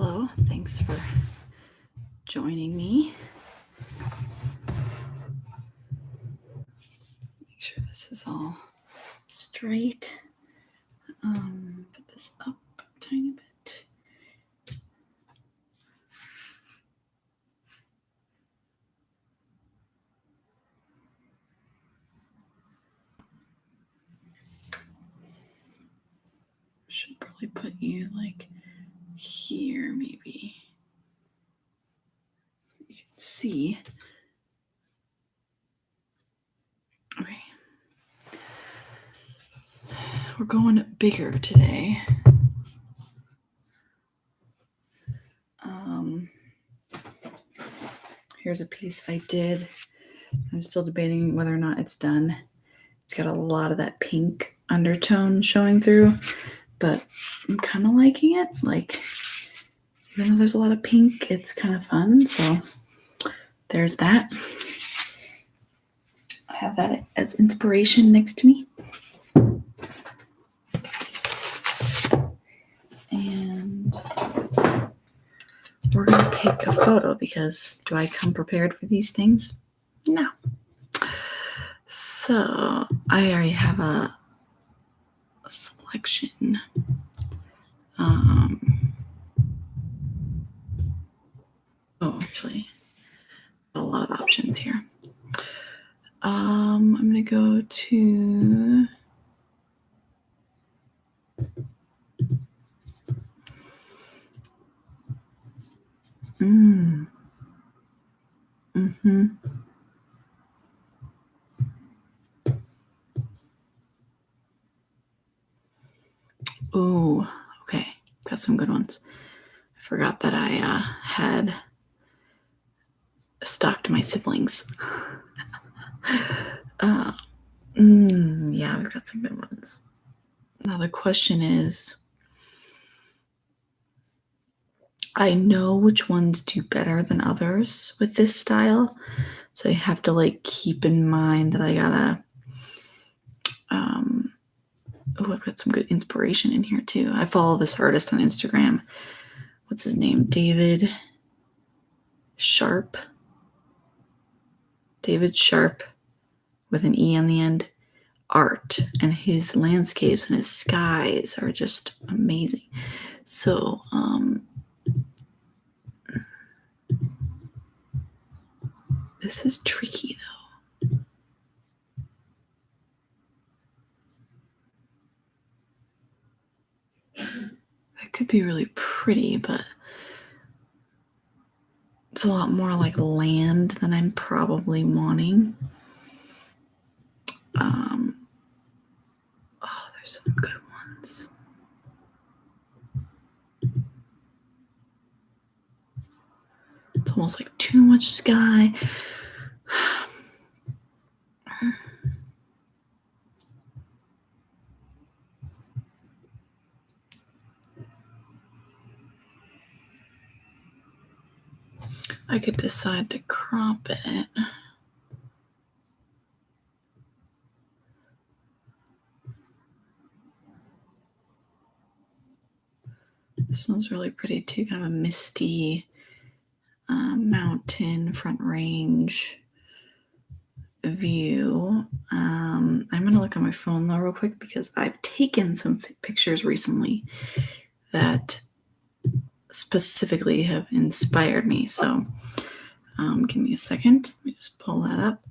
Hello, thanks for joining me. Make sure this is all straight. Put this up a tiny bit. Should probably put you like here, maybe. You can see. Okay. We're going bigger today. Here's a piece I did. I'm still debating whether or not it's done. It's got a lot of that pink undertone showing through, but I'm kind of liking it. Like, even though there's a lot of pink, it's kind of fun. So there's that. I have that as inspiration next to me. And we're going to pick a photo because do I come prepared for these things? No. So I already have a selection. Actually, a lot of options here. I'm going to go to Oh, okay. Got some good ones. I forgot that I had stalked my siblings. Yeah, we've got some good ones. Now the question is, I know which ones do better than others with this style. So you have to like keep in mind that I gotta, I've got some good inspiration in here too. I follow this artist on Instagram. What's his name? David Sharp with an E on the end. Art, and his landscapes and his skies are just amazing. So this is tricky though. That could be really pretty, but it's a lot more like land than I'm probably wanting. There's some good ones. It's almost like too much sky. I could decide to crop it. This one's really pretty too, kind of a misty mountain front range view. I'm going to look on my phone though real quick because I've taken some pictures recently that specifically have inspired me. So give me a second. Let me just pull that up.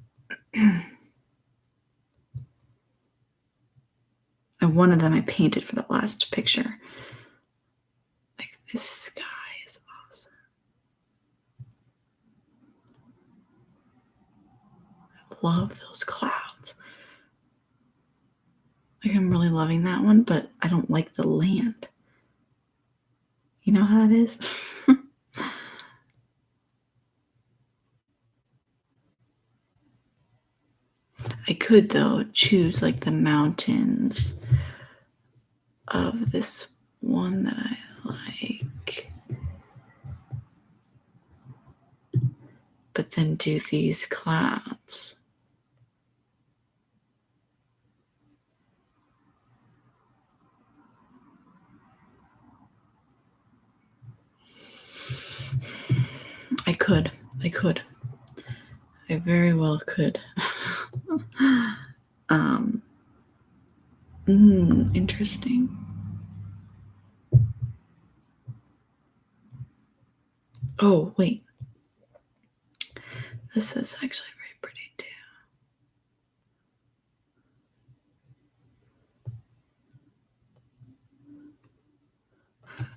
And one of them I painted for the last picture. Like, this sky is awesome. I love those clouds. Like, I'm really loving that one, but I don't like the land. You know how that is? I could, though, choose like the mountains of this one that I like, but then do these clouds. could. I very well could. Interesting. Oh, wait. This is actually very pretty too.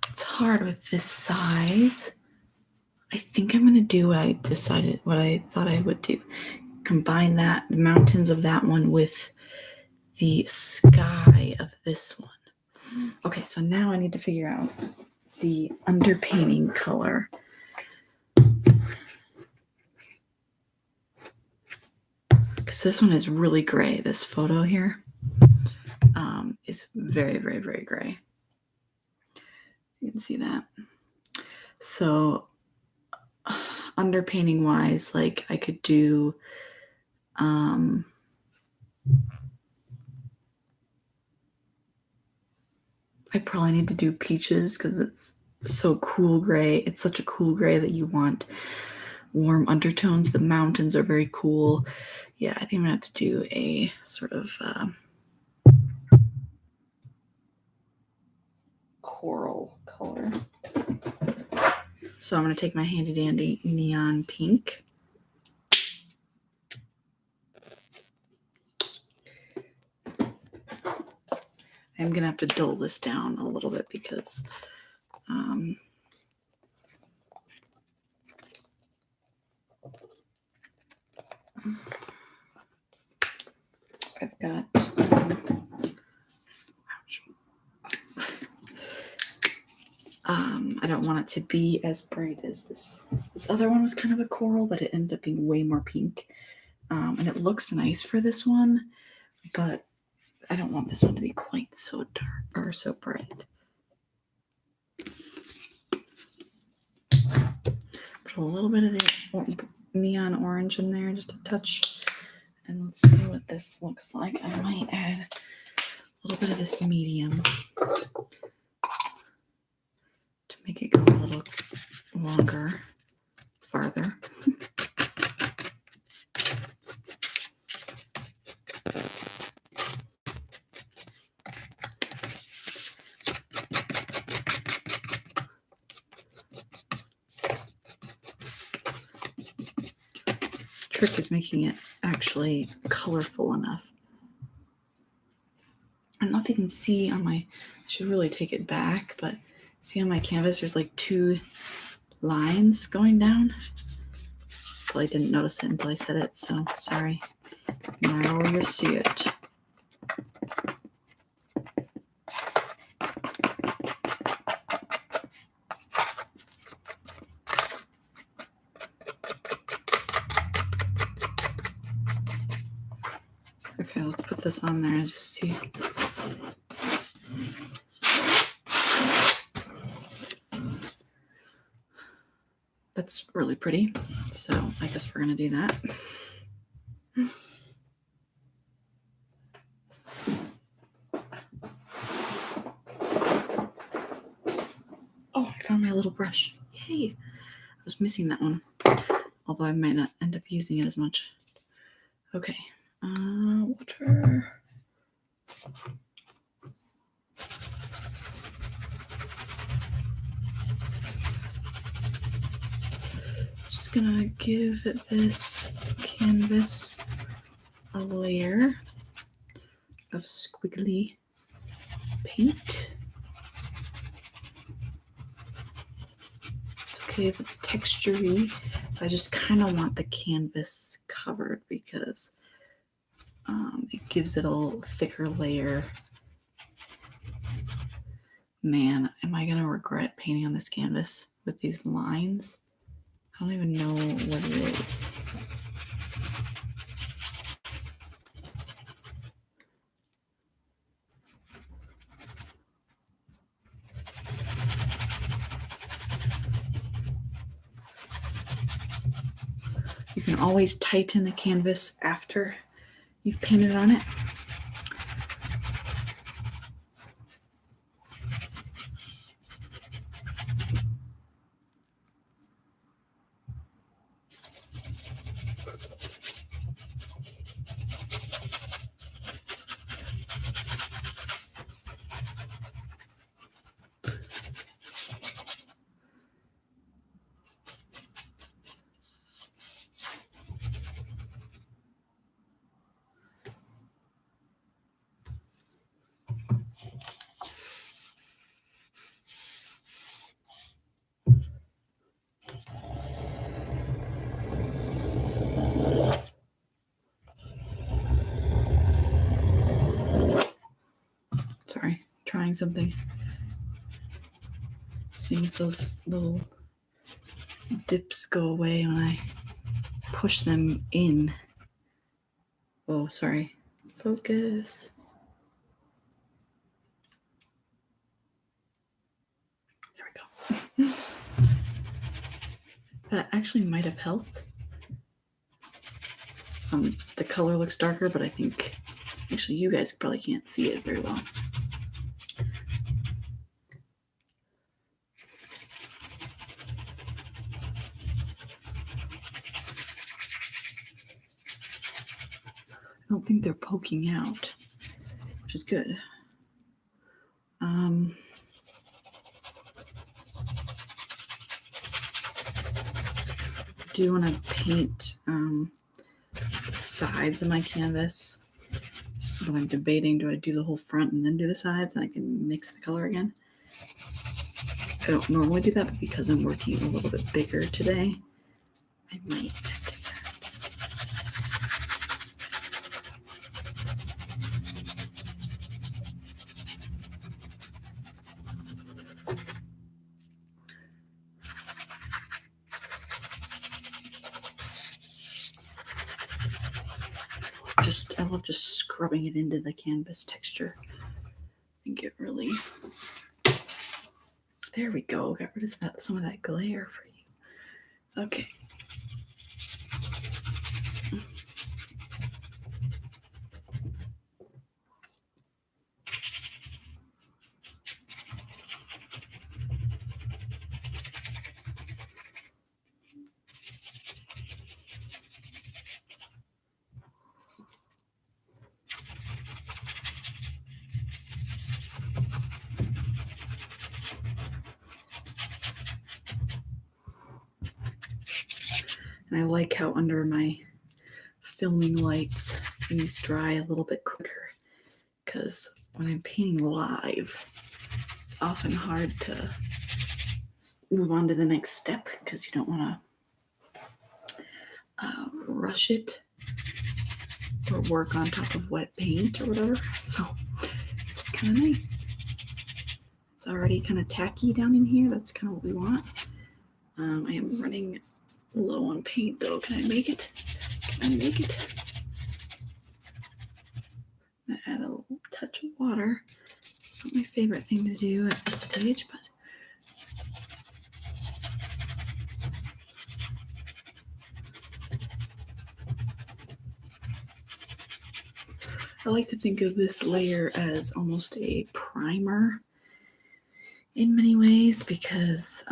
It's hard with this size. I think I'm going to do what I thought I would do. Combine the mountains of that one with the sky of this one. Okay, so now I need to figure out the underpainting color. Because this one is really gray. This photo here is very, very, very gray. You can see that. So underpainting wise, like I could do I probably need to do peaches because it's so cool gray. It's such a cool gray that you want warm undertones. The mountains are very cool. Yeah, I think I'm gonna have to do a sort of coral color. So I'm gonna take my handy dandy neon pink. I'm gonna have to dull this down a little bit because I've got I don't want it to be as bright as this. This other one was kind of a coral, but it ended up being way more pink. And it looks nice for this one, but I don't want this one to be quite so dark or so bright. Put a little bit of the neon orange in there, just a touch. And let's see what this looks like. I might add a little bit of this medium to make it go a little longer, farther. Trick is making it actually colorful enough. I don't know if you can see on my, I should really take it back, but see on my canvas, there's like 2 lines going down. Well, I didn't notice it until I said it, so sorry. Now you see it. Okay, let's put this on there and just see. That's really pretty. So I guess we're going to do that. Oh, I found my little brush. Yay. I was missing that one. Although I might not end up using it as much. Okay. Water. Just gonna give this canvas a layer of squiggly paint. It's okay if it's textury. I just kind of want the canvas covered because it gives it a little thicker layer. Man, am I gonna regret painting on this canvas with these lines? I don't even know what it is. You can always tighten a canvas after you've painted on it. Sorry, trying something. Seeing if those little dips go away when I push them in. Oh, sorry. Focus. There we go. That actually might have helped. The color looks darker, but I think actually you guys probably can't see it very well. I don't think they're poking out, which is good. I do want to paint the sides of my canvas, but I'm debating, do I do the whole front and then do the sides and I can mix the color again? I don't normally do that, but because I'm working a little bit bigger today, I might do that. I love just scrubbing it into the canvas texture. I think it really, there we go. Got rid of some of that glare for you. Okay. And I like how under my filming lights, things dry a little bit quicker, because when I'm painting live, it's often hard to move on to the next step because you don't want to rush it or work on top of wet paint or whatever. So this is kind of nice. It's already kind of tacky down in here. That's kind of what we want. I am running low on paint though. Can I make it? Can I make it? I'm gonna add a little touch of water. It's not my favorite thing to do at this stage, but I like to think of this layer as almost a primer in many ways, because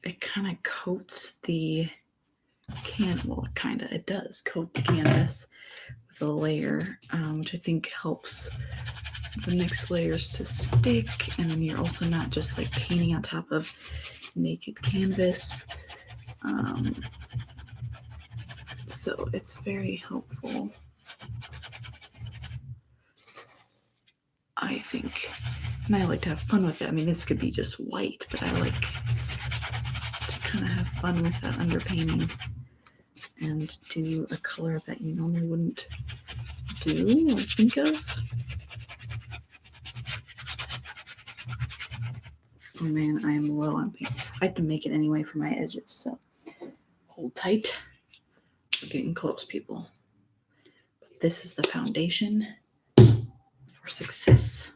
it kind of coats the it does coat the canvas with a layer, which I think helps the next layers to stick, and then you're also not just like painting on top of naked canvas. So it's very helpful, I think. And I like to have fun with it. I mean, this could be just white, but I like to kind of have fun with that underpainting and do a color that you normally wouldn't do or think of. Oh man, I am low on paint. I have to make it anyway for my edges, so hold tight. We're getting close, people. But this is the foundation for success.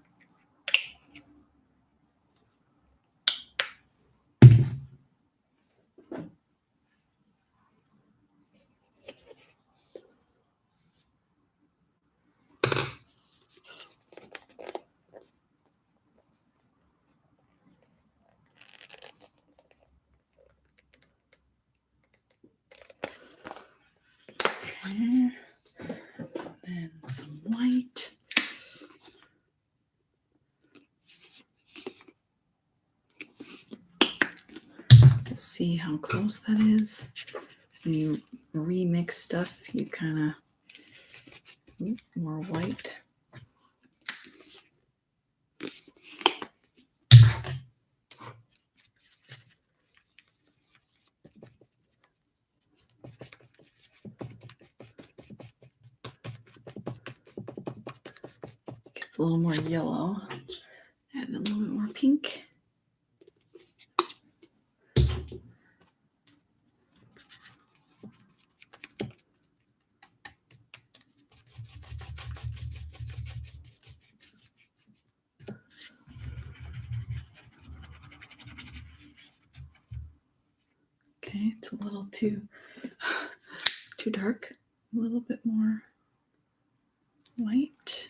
there. And some white. We'll see how close that is. When you remix stuff, you kind of more white. Gets a little more yellow. Add a little bit more pink. Okay, it's a little too dark. A little bit more white.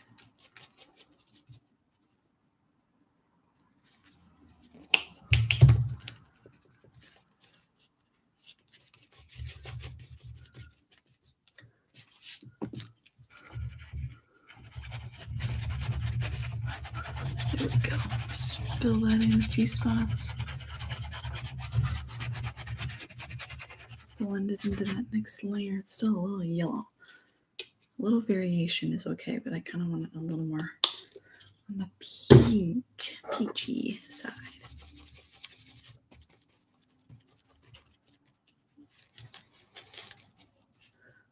There we go. Just fill that in a few spots. Blend it into that next layer. It's still a little yellow. A little variation is okay, but I kind of want it a little more on the pink, peachy side.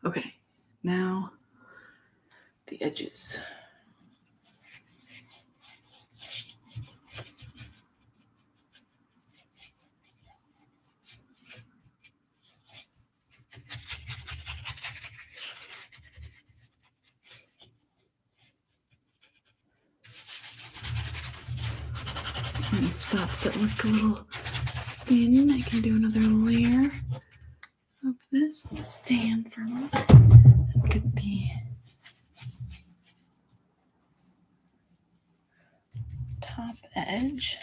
Okay, now the edges. Any spots that look a little thin, I can do another layer of this. I'll stand for a moment and get the top edge.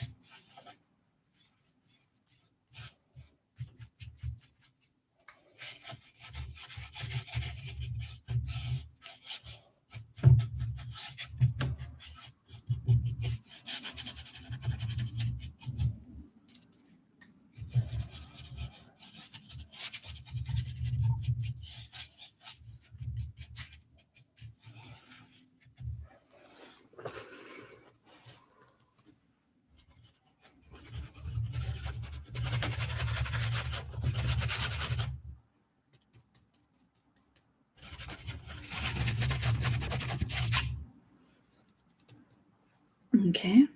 Okay.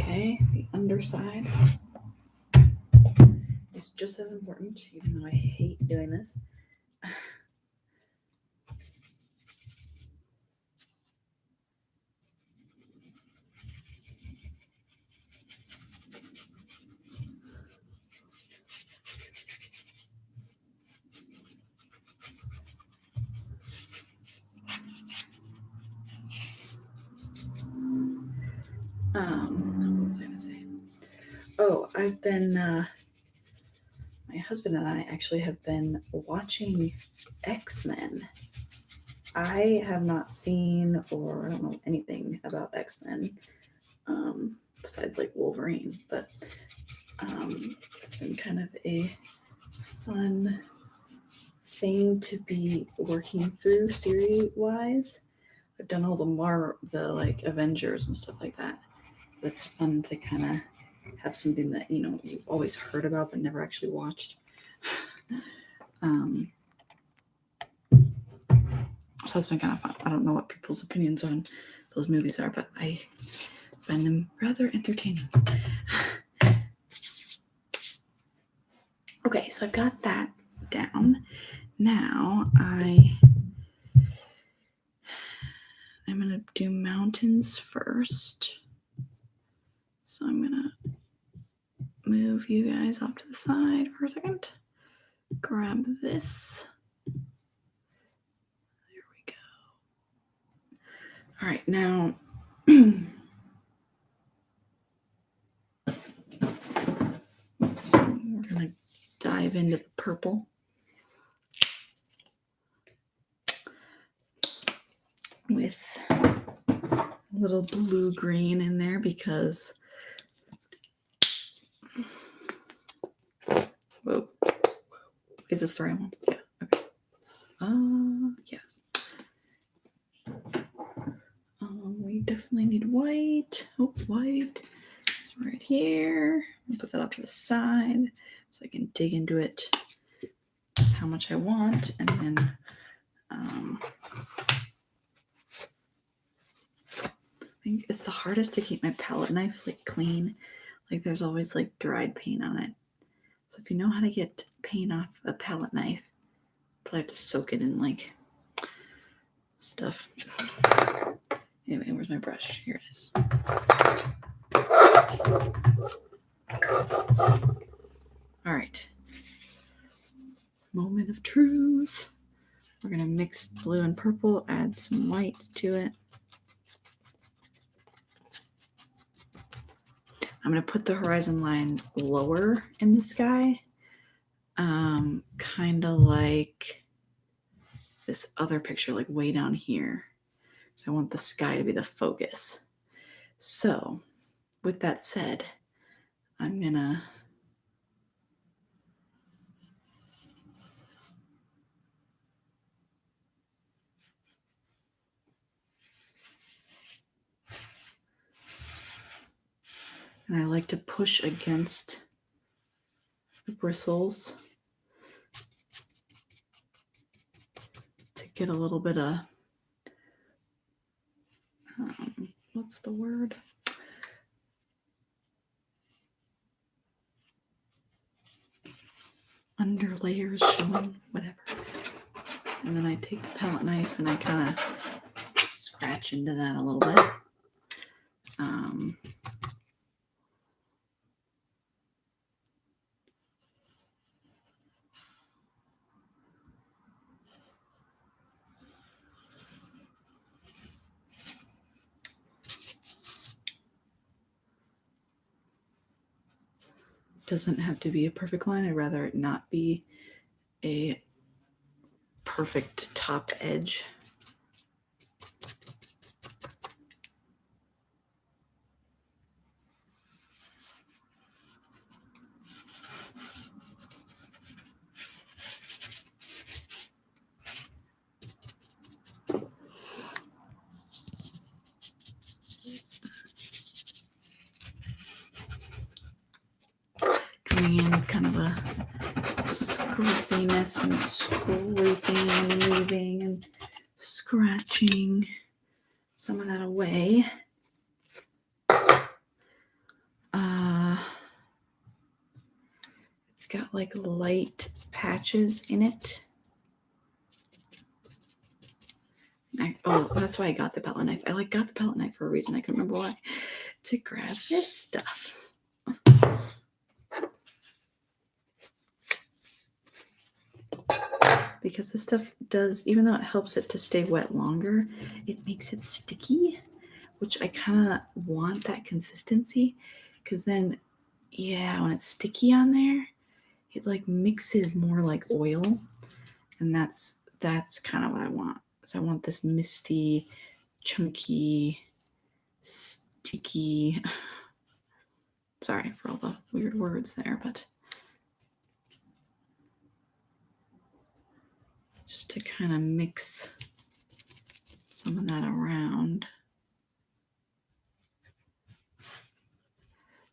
Okay, the underside is just as important, even though I hate doing this. What was I gonna say? Oh, I've been my husband and I actually have been watching X-Men. I have not seen or I don't know anything about X-Men besides like Wolverine, but it's been kind of a fun thing to be working through series-wise. I've done all the like Avengers and stuff like that. But it's fun to kind of have something that you've always heard about but never actually watched. So that's been kind of fun. I don't know what people's opinions on those movies are, but I find them rather entertaining. Okay, so I've got that down. Now I'm going to do mountains first. So I'm going to move you guys off to the side for a second. Grab this. There we go. All right, now so we're going to dive into the purple. With a little blue-green in there because whoa. Is this the right one? Yeah. Okay. Yeah. We definitely need white. Oh, white. It's right here. I'll put that off to the side so I can dig into it with how much I want, and then I think it's the hardest to keep my palette knife like clean. Like there's always like dried paint on it. So if you know how to get paint off a palette knife, probably have to soak it in like stuff. Anyway, where's my brush? Here it is. All right. Moment of truth. We're going to mix blue and purple, add some white to it. I'm going to put the horizon line lower in the sky, kind of like this other picture, like way down here. So I want the sky to be the focus. So with that said, I'm going to and I like to push against the bristles to get a little bit of, what's the word? Under layers showing, whatever. And then I take the palette knife and I kind of scratch into that a little bit. Doesn't have to be a perfect line. I'd rather it not be a perfect top edge. Coming in with kind of a scrapiness and scraping and weaving and scratching some of that away. It's got like light patches in it. That's why I got the palette knife. I got the palette knife for a reason. I couldn't remember why. To grab this stuff. Because this stuff does, even though it helps it to stay wet longer, it makes it sticky, which I kind of want that consistency. Because then, yeah, when it's sticky on there, it like mixes more like oil. And that's kind of what I want. So I want this misty, chunky, sticky. Sorry for all the weird words there, but just to kind of mix some of that around.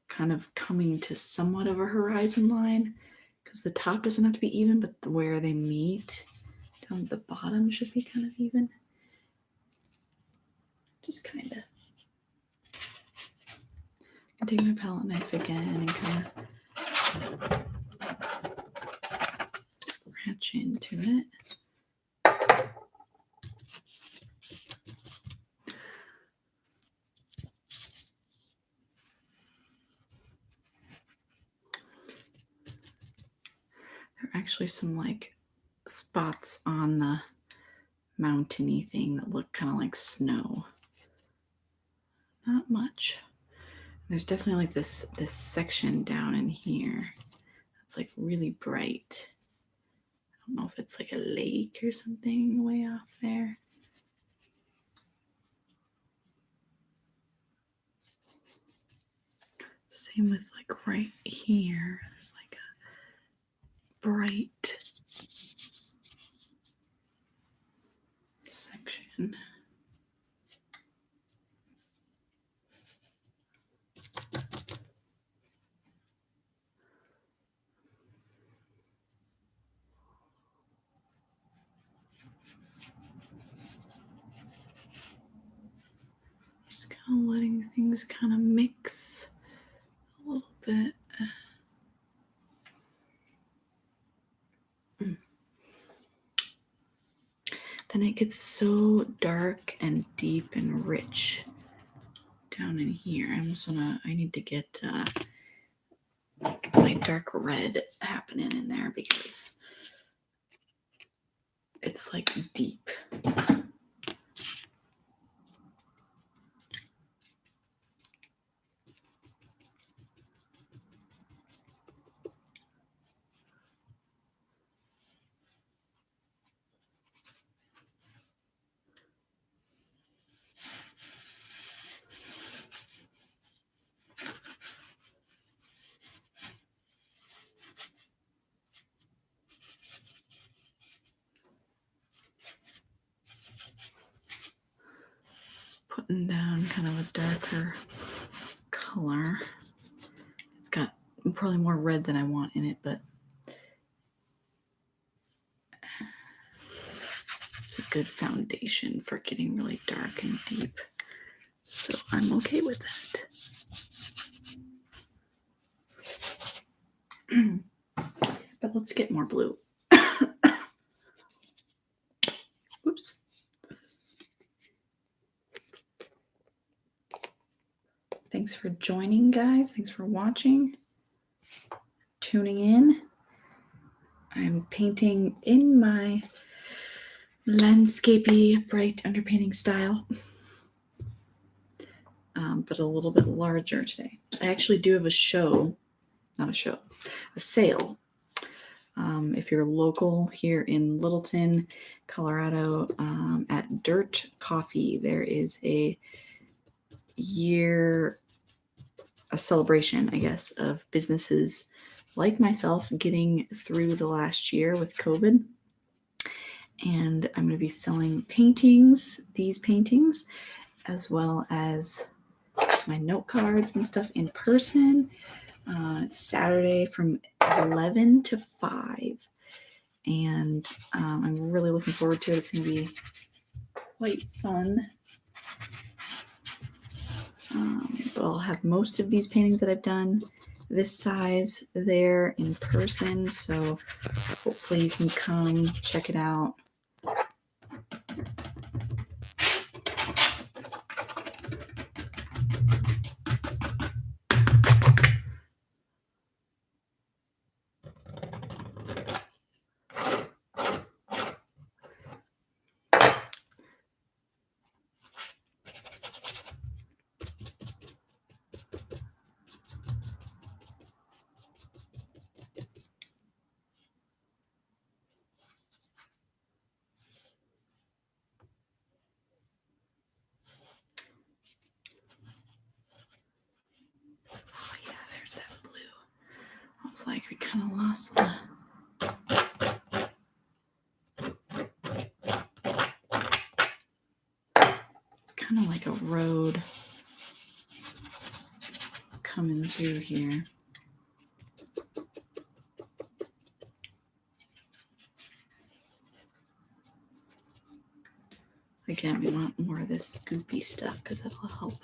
Kind of coming to somewhat of a horizon line because the top doesn't have to be even, but where they meet Down at the bottom should be kind of even. Just kind of. I take my palette knife again and kind of scratch into it. There are actually some like spots on the mountainy thing that look kind of like snow. Not much. There's definitely like this section down in here that's like really bright. I don't know if it's like a lake or something way off there. Same with like right here. There's like a bright section. Just kind of letting things kind of mix a little bit. Then it gets so dark and deep and rich down in here. I need to get like my dark red happening in there because it's like deep. Putting down kind of a darker color. It's got probably more red than I want in it, but it's a good foundation for getting really dark and deep. So I'm okay with that. But let's get more blue. Oops. Thanks for joining, guys. Thanks for watching, tuning in. I'm painting in my landscapey bright underpainting style, but a little bit larger today. I actually do have a sale. If you're local here in Littleton, Colorado, at Dirt Coffee, there is a celebration, I guess, of businesses like myself getting through the last year with COVID. And I'm going to be selling these paintings, as well as my note cards and stuff in person. It's Saturday from 11 to 5. And I'm really looking forward to it. It's going to be quite fun. But I'll have most of these paintings that I've done this size there in person. So hopefully you can come check it out. Oh yeah, there's that blue. I was like, we kind of lost the... It's kind of like a road coming through here. again, we want more of this goopy stuff because that'll help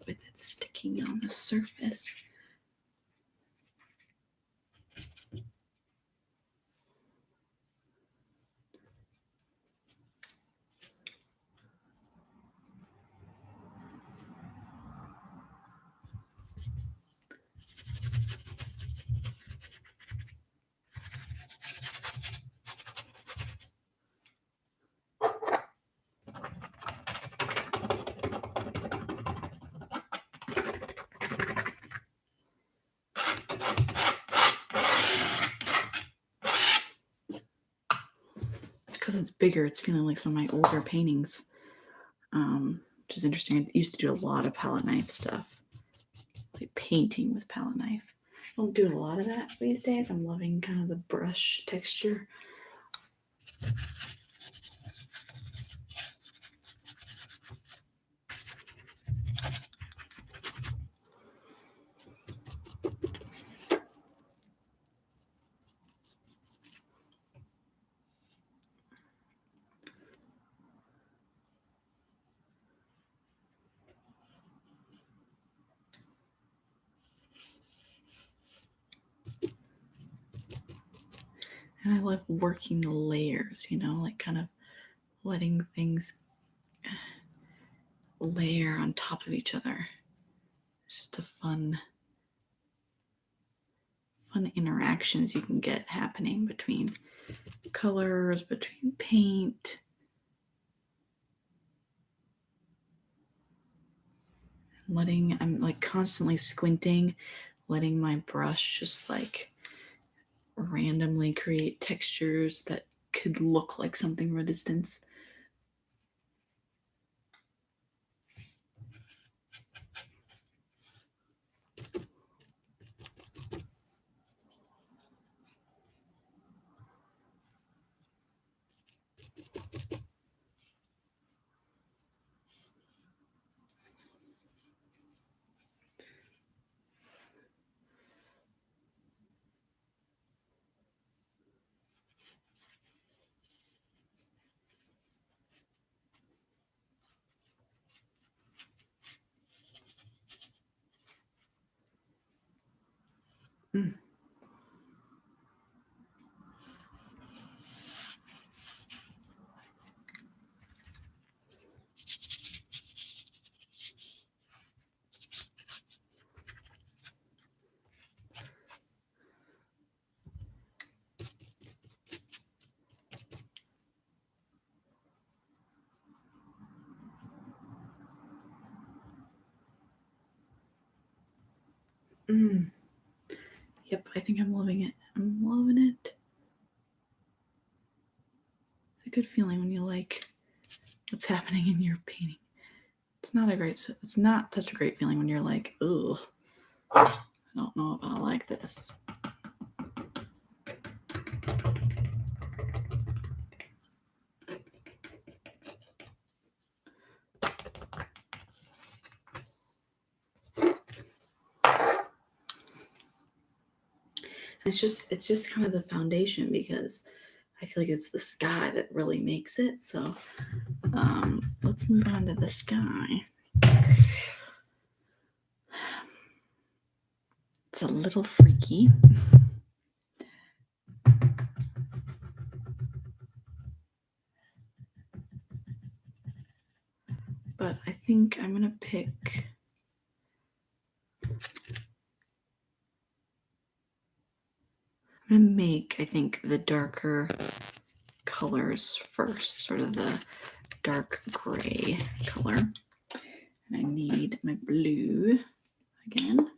with it sticking on the surface. Because it's bigger, it's feeling like some of my older paintings, which is interesting. I used to do a lot of palette knife stuff, like painting with palette knife. I don't do a lot of that these days. I'm loving kind of the brush texture. And I love working the layers, you know, like kind of letting things layer on top of each other. It's just a fun interactions you can get happening between colors, between paint. I'm like constantly squinting, letting my brush just like randomly create textures that could look like something from a distance. Mm. Mm. Yep, I think I'm loving it. I'm loving it. It's a good feeling when you like what's happening in your painting. It's not such a great feeling when you're like, ugh, I don't know if I like this. It's just kind of the foundation because I feel like it's the sky that really makes it. So let's move on to the sky. It's a little freaky. But I think I'm going to pick... I'm going to make, I think, the darker colors first, sort of the dark gray color. And I need my blue again.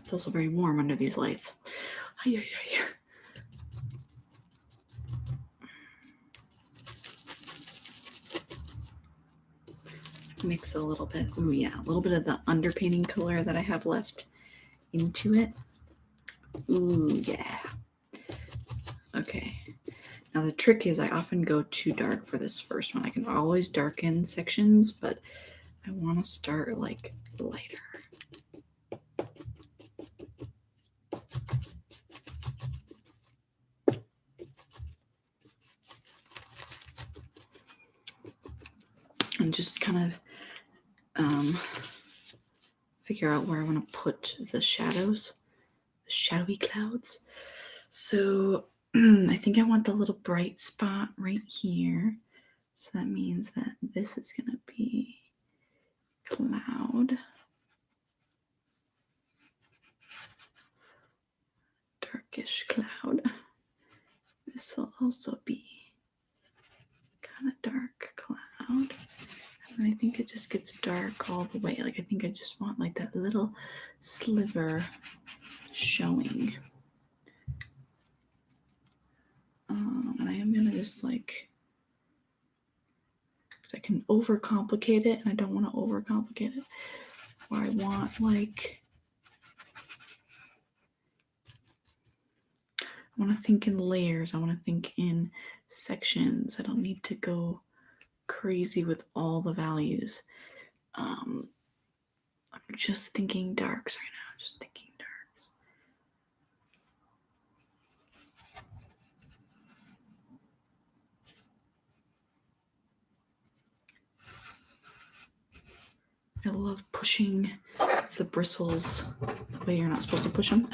It's also very warm under these lights. Mix a little bit. Oh yeah, a little bit of the underpainting color that I have left into it. Ooh yeah. Okay. Now the trick is I often go too dark for this first one. I can always darken sections, but I want to start like lighter. And just kind of figure out where I want to put the shadows, the shadowy clouds. So I think I want the little bright spot right here. So that means that this is going to be cloud. Darkish cloud. This will also be kind of dark cloud. And I think it just gets dark all the way. Like I think I just want like that little sliver showing. And I am gonna just like, because I can overcomplicate it, and I don't want to overcomplicate it. Where I want like, I want to think in layers. I want to think in sections. I don't need to go crazy with all the values. I'm just thinking darks right now. Just thinking darks. I love pushing the bristles the way you're not supposed to push them.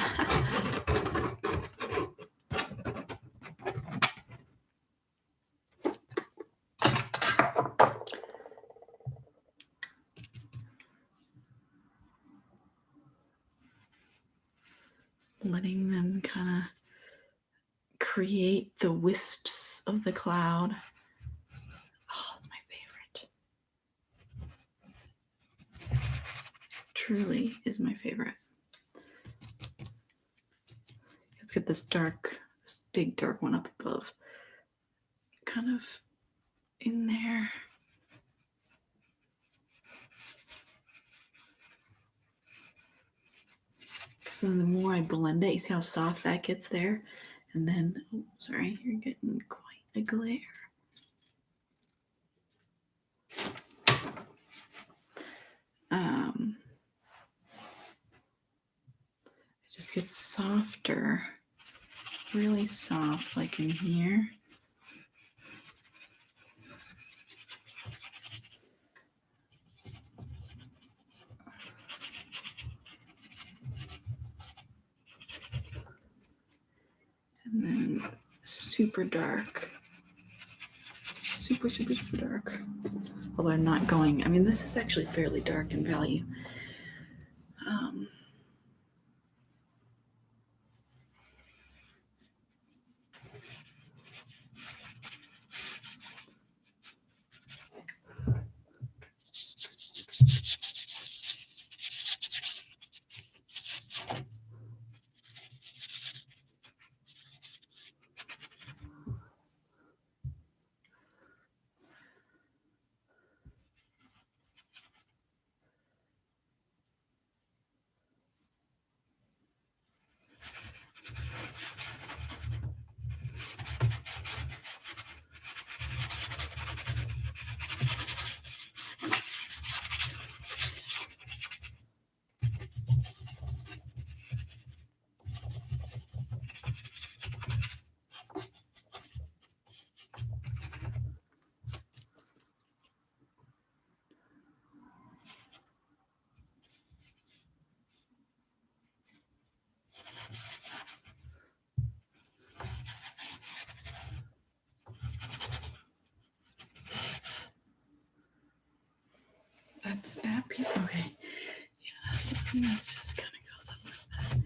Letting them kind of create the wisps of the cloud. Oh, that's my favorite. Truly is my favorite. Let's get this big dark one up above. Kind of in there. So then the more I blend it, you see how soft that gets there? And then, oh, sorry, you're getting quite a glare. It just gets softer, really soft, like in here. And then super dark. Super, super, super dark. Although I'm not going, I mean, this is actually fairly dark in value. That's that piece. Okay. Yeah, something that's just kind of goes up like that.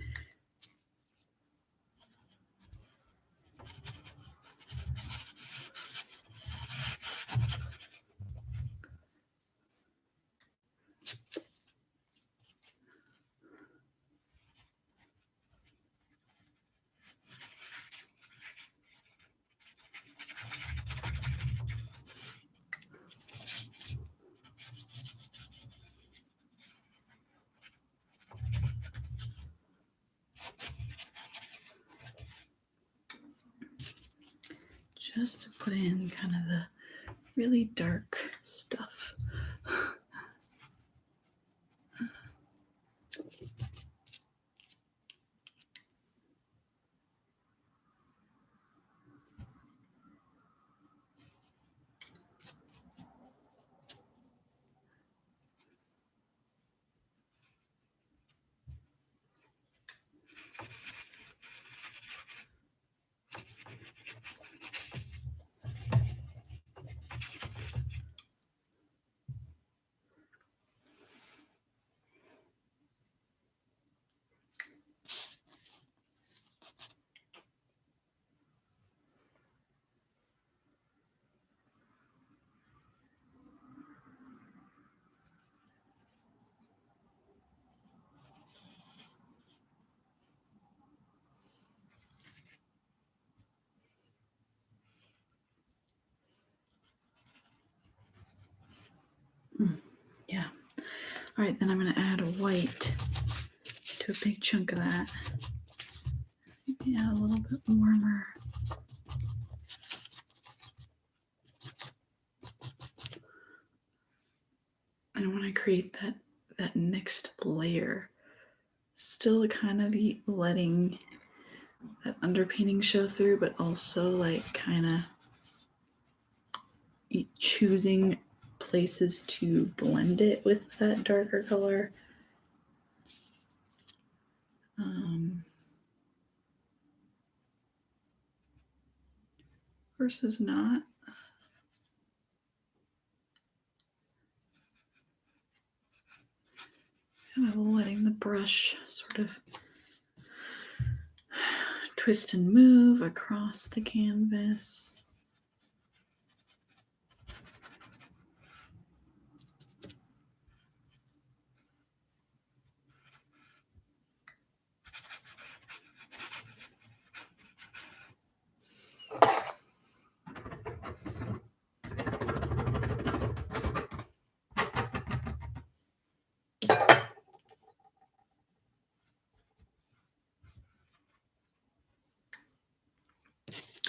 just to put in kind of the really dark stuff. Yeah. All right, then I'm going to add white to a big chunk of that. Maybe add a little bit warmer. And I want to create that next layer. Still kind of letting that underpainting show through, but also like kind of choosing places to blend it with that darker color. Versus not. Kind of letting the brush sort of twist and move across the canvas.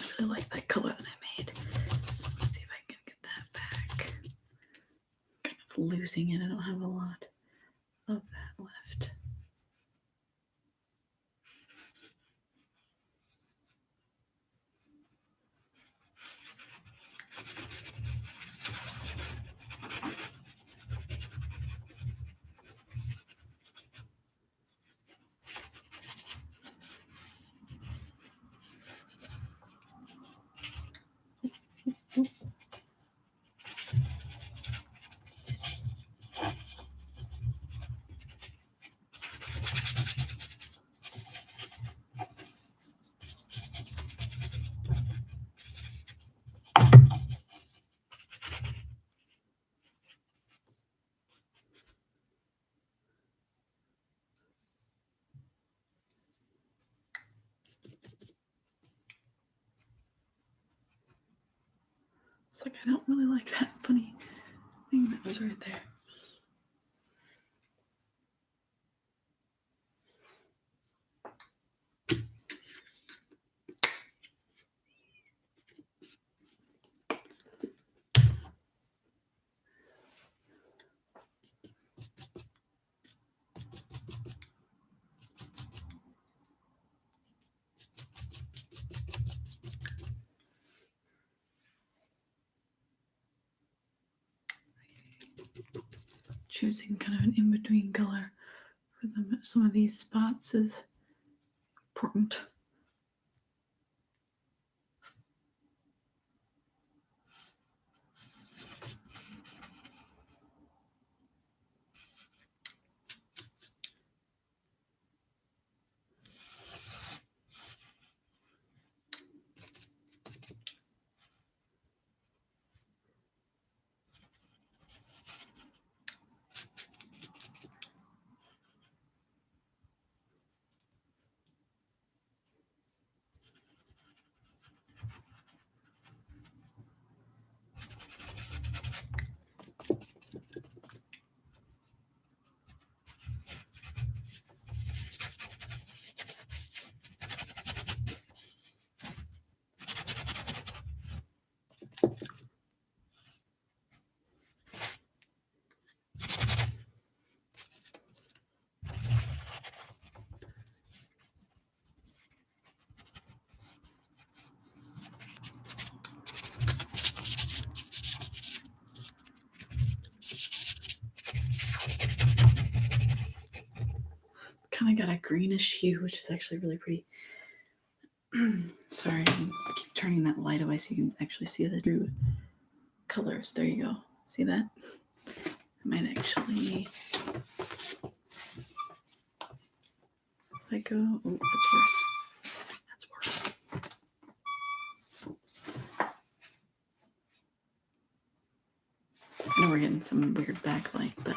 I really like that color that I made. So let's see if I can get that back. Kind of losing it. I don't have a lot of that left. It's like I don't really like that funny thing that was right there. Choosing kind of an in-between color for some of these spots is important. kind of got a greenish hue, which is actually really pretty. Sorry, I keep turning that light away so you can actually see the true colors. There you go. See that? I might actually, if I go, oh, that's worse. That's worse. I know we're getting some weird backlight, but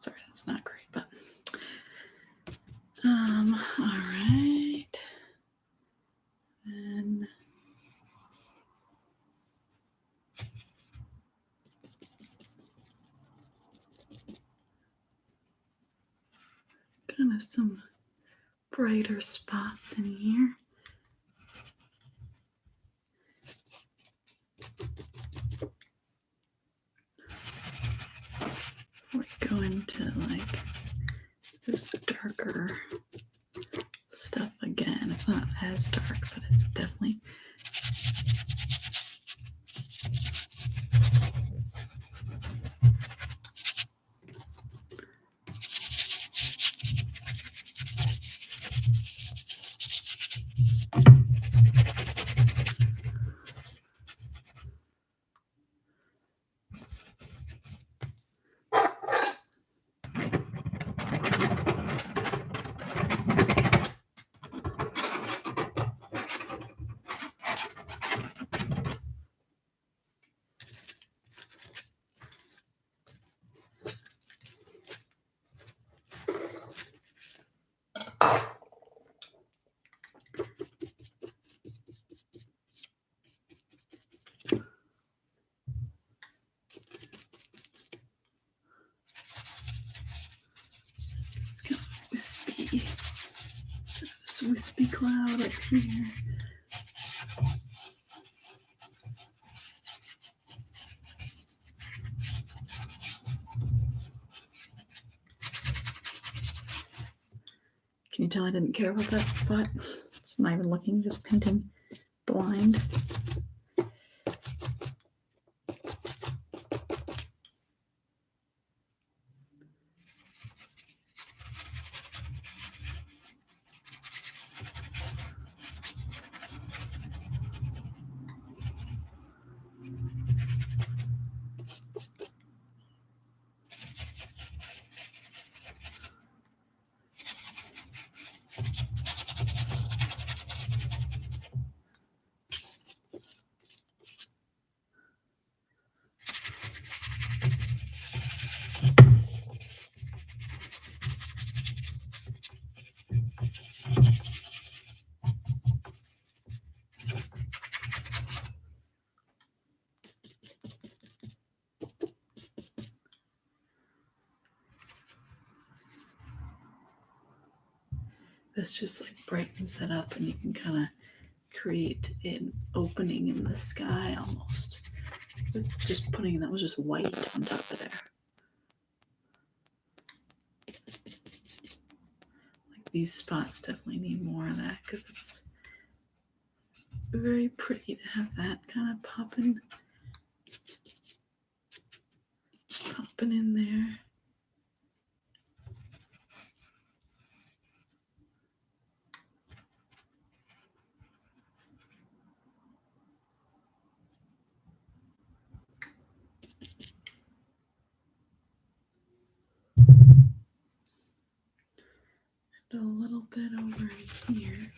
sorry, that's not great, but all right. Then kind of some brighter spots in here. We go into like this darker stuff again. It's not as dark, but it's definitely it's kind of wispy. So this wispy cloud up here. Can you tell I didn't care about that spot? It's not even looking, just painting blind. This just like brightens that up, and you can kind of create an opening in the sky almost. With just putting, that was just white on top of there. Like these spots definitely need more of that because it's very pretty to have that kind of popping in there. And a little bit over here.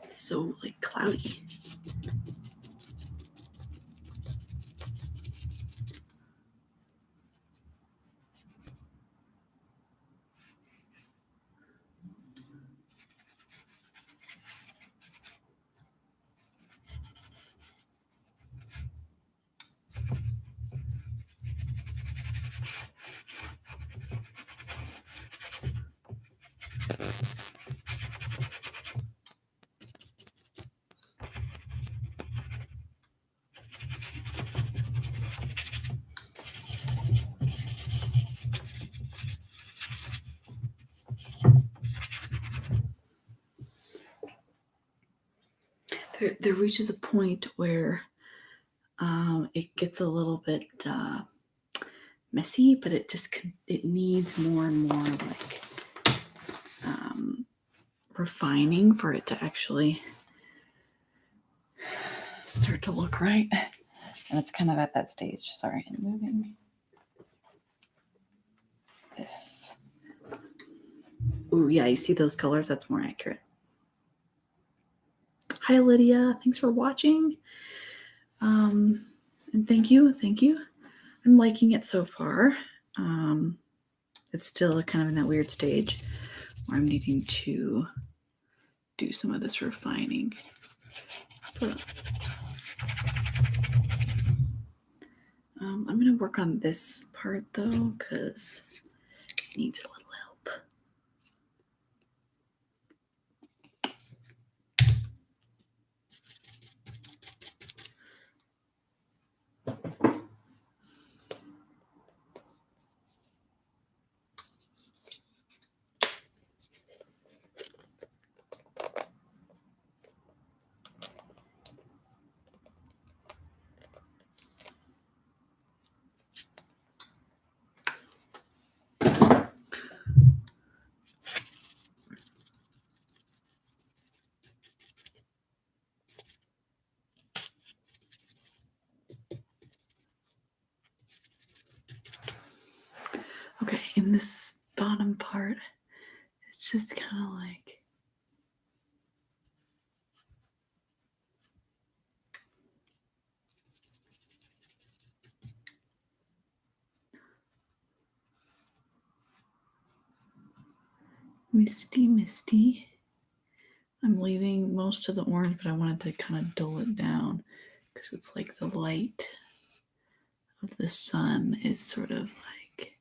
It's so like cloudy. There reaches a point where it gets a little bit messy, but it needs more and more like refining for it to actually start to look right. And it's kind of at that stage. Sorry, I'm moving this. Oh yeah, you see those colors? That's more accurate. Hi Lydia, thanks for watching. And thank you. I'm liking it so far. It's still kind of in that weird stage where I'm needing to do some of this refining. But I'm going to work on this part though, because it needs a little help. Okay, in this bottom part, it's just kind of like misty. I'm leaving most of the orange, but I wanted to kind of dull it down because it's like the light of the sun is sort of like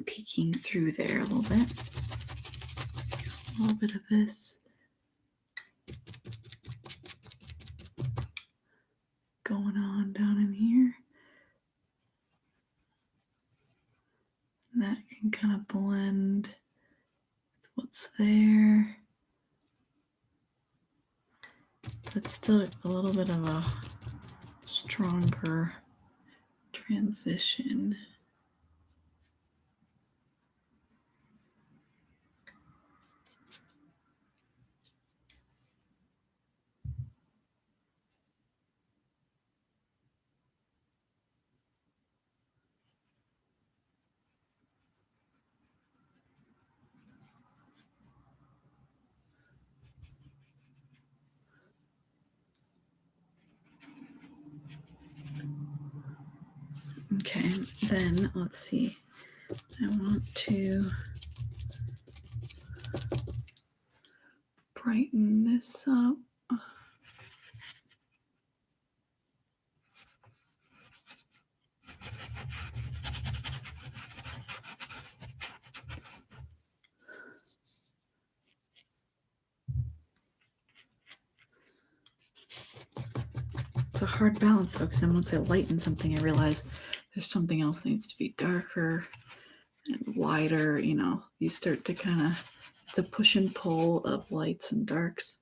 peeking through there a little bit. A little bit of this going on down in here. And that can kind of blend with what's there. But still a little bit of a stronger transition. Okay, then let's see. I want to brighten this up. It's a hard balance though, because then once I lighten something, I realize there's something else that needs to be darker and wider. You know, you start to kind of, it's a push and pull of lights and darks.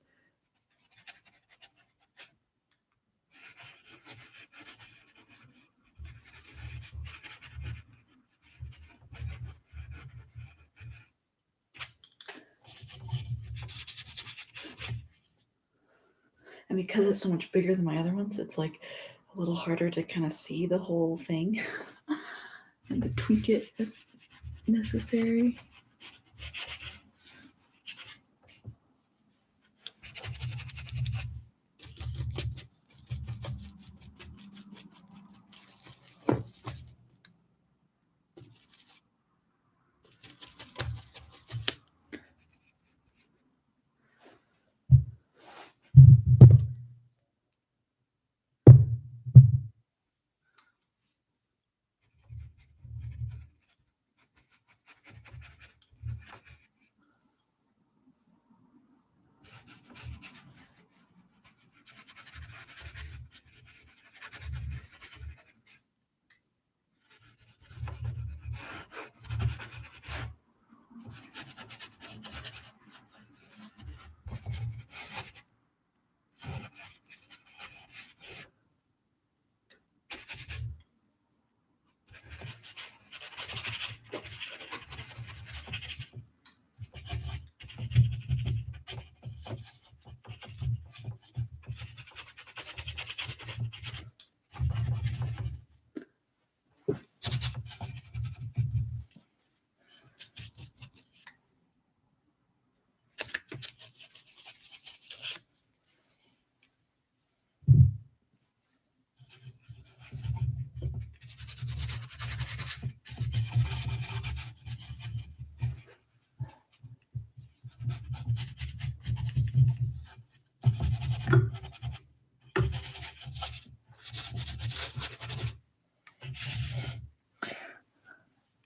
And because it's so much bigger than my other ones, it's like a little harder to kind of see the whole thing and to tweak it as necessary.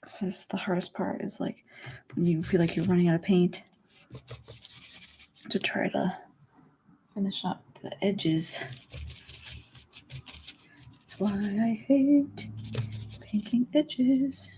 This is the hardest part, is like when you feel like you're running out of paint, to try to finish up the edges. That's why I hate painting edges.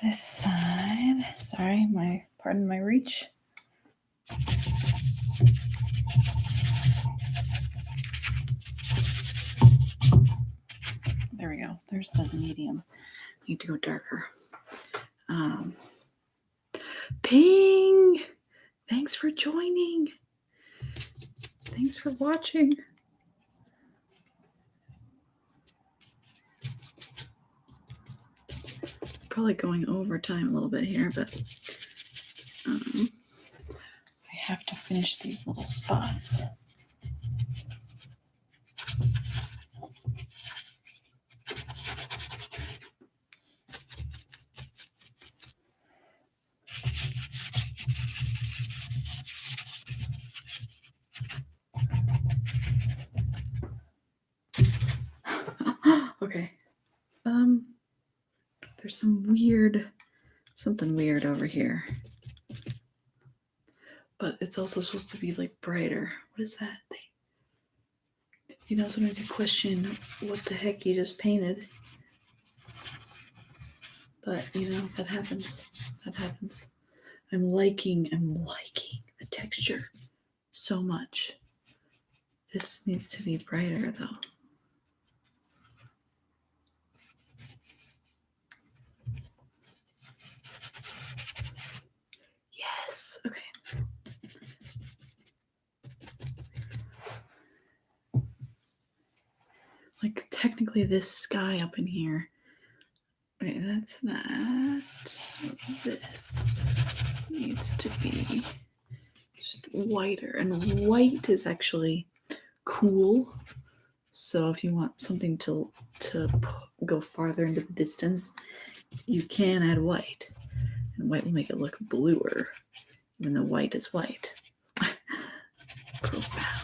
This side, sorry, pardon my reach. There we go. There's the medium. Need to go darker. Ping! Thanks for joining. Thanks for watching. Probably going over time a little bit here, but I have to finish these little spots. Okay. There's something weird over here. But it's also supposed to be like brighter. What is that thing? You know, sometimes you question what the heck you just painted. But you know, that happens. That happens. I'm liking the texture so much. This needs to be brighter though. Yes. Okay. Like technically this sky up in here. Wait, that's that. This needs to be just whiter. And white is actually cool. So if you want something to go farther into the distance, you can add white. And white will make it look bluer, even though white is white. Profound.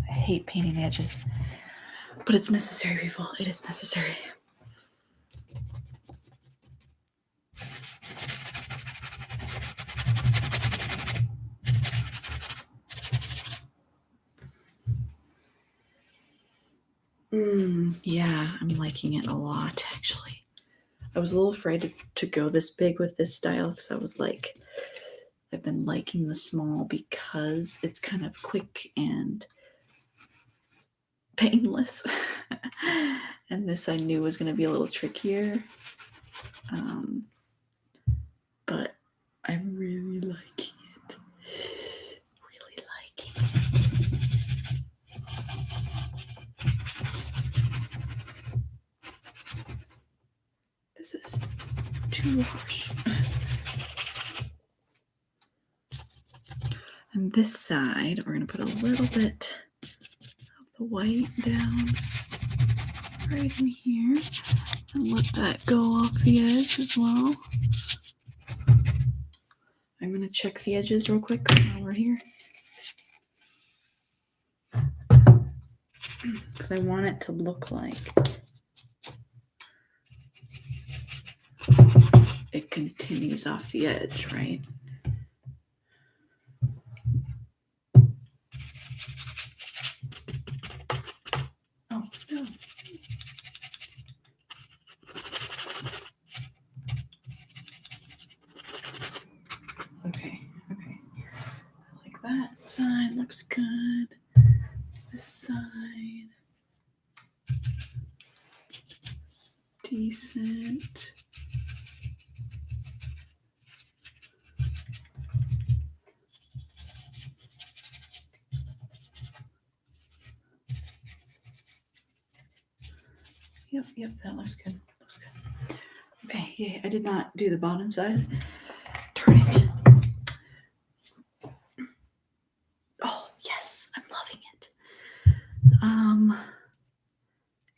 I hate painting the edges, but it's necessary, people. It is necessary. Yeah, I'm liking it a lot, actually. I was a little afraid to go this big with this style because I was like, I've been liking the small because it's kind of quick and painless. And this I knew was going to be a little trickier. But I'm really liking it. Really liking it. This is too harsh. And this side, we're going to put a little bit of the white down right in here and let that go off the edge as well. I'm going to check the edges real quick while we're here. because I want it to look like it continues off the edge, right? Oh, no. Okay. I like that side, looks good. This side is decent. Yep, that looks good. Okay, yeah, I did not do the bottom side. Turn it. Oh, yes, I'm loving it.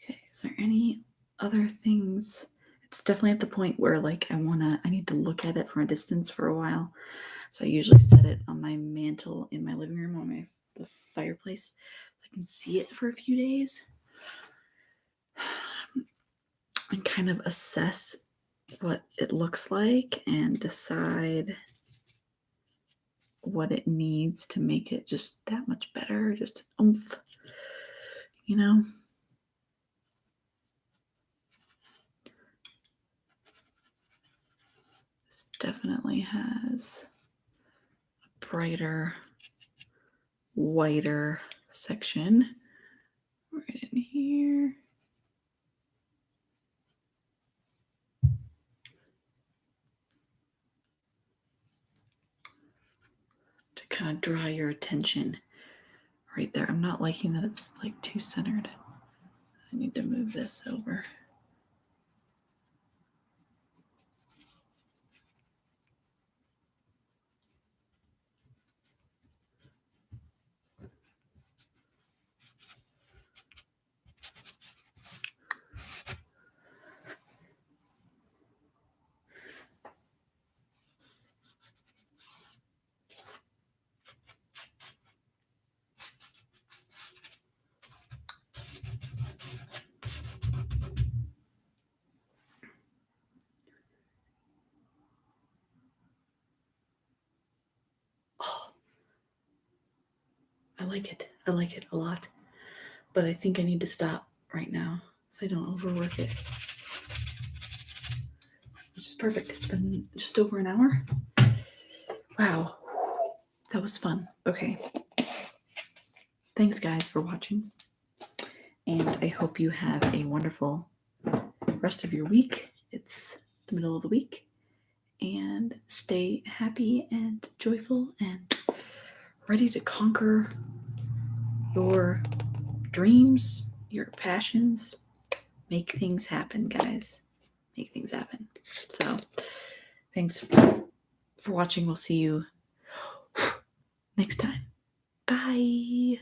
Okay, is there any other things? It's definitely at the point where like I need to look at it from a distance for a while. So I usually set it on my mantle in my living room on the fireplace so I can see it for a few days and kind of assess what it looks like and decide what it needs to make it just that much better, just oomph, you know? This definitely has a brighter, whiter section right in here. To kind of draw your attention right there. I'm not liking that it's like too centered. I need to move this over. Oh, I like it. I like it a lot. But I think I need to stop right now so I don't overwork it. Which is perfect. It's been just over an hour. Wow. That was fun. Okay. Thanks, guys, for watching. And I hope you have a wonderful rest of your week. It's the middle of the week. And stay happy and joyful and ready to conquer your dreams, your passions. Make things happen, guys. Make things happen. So, thanks for watching. We'll see you next time. Bye.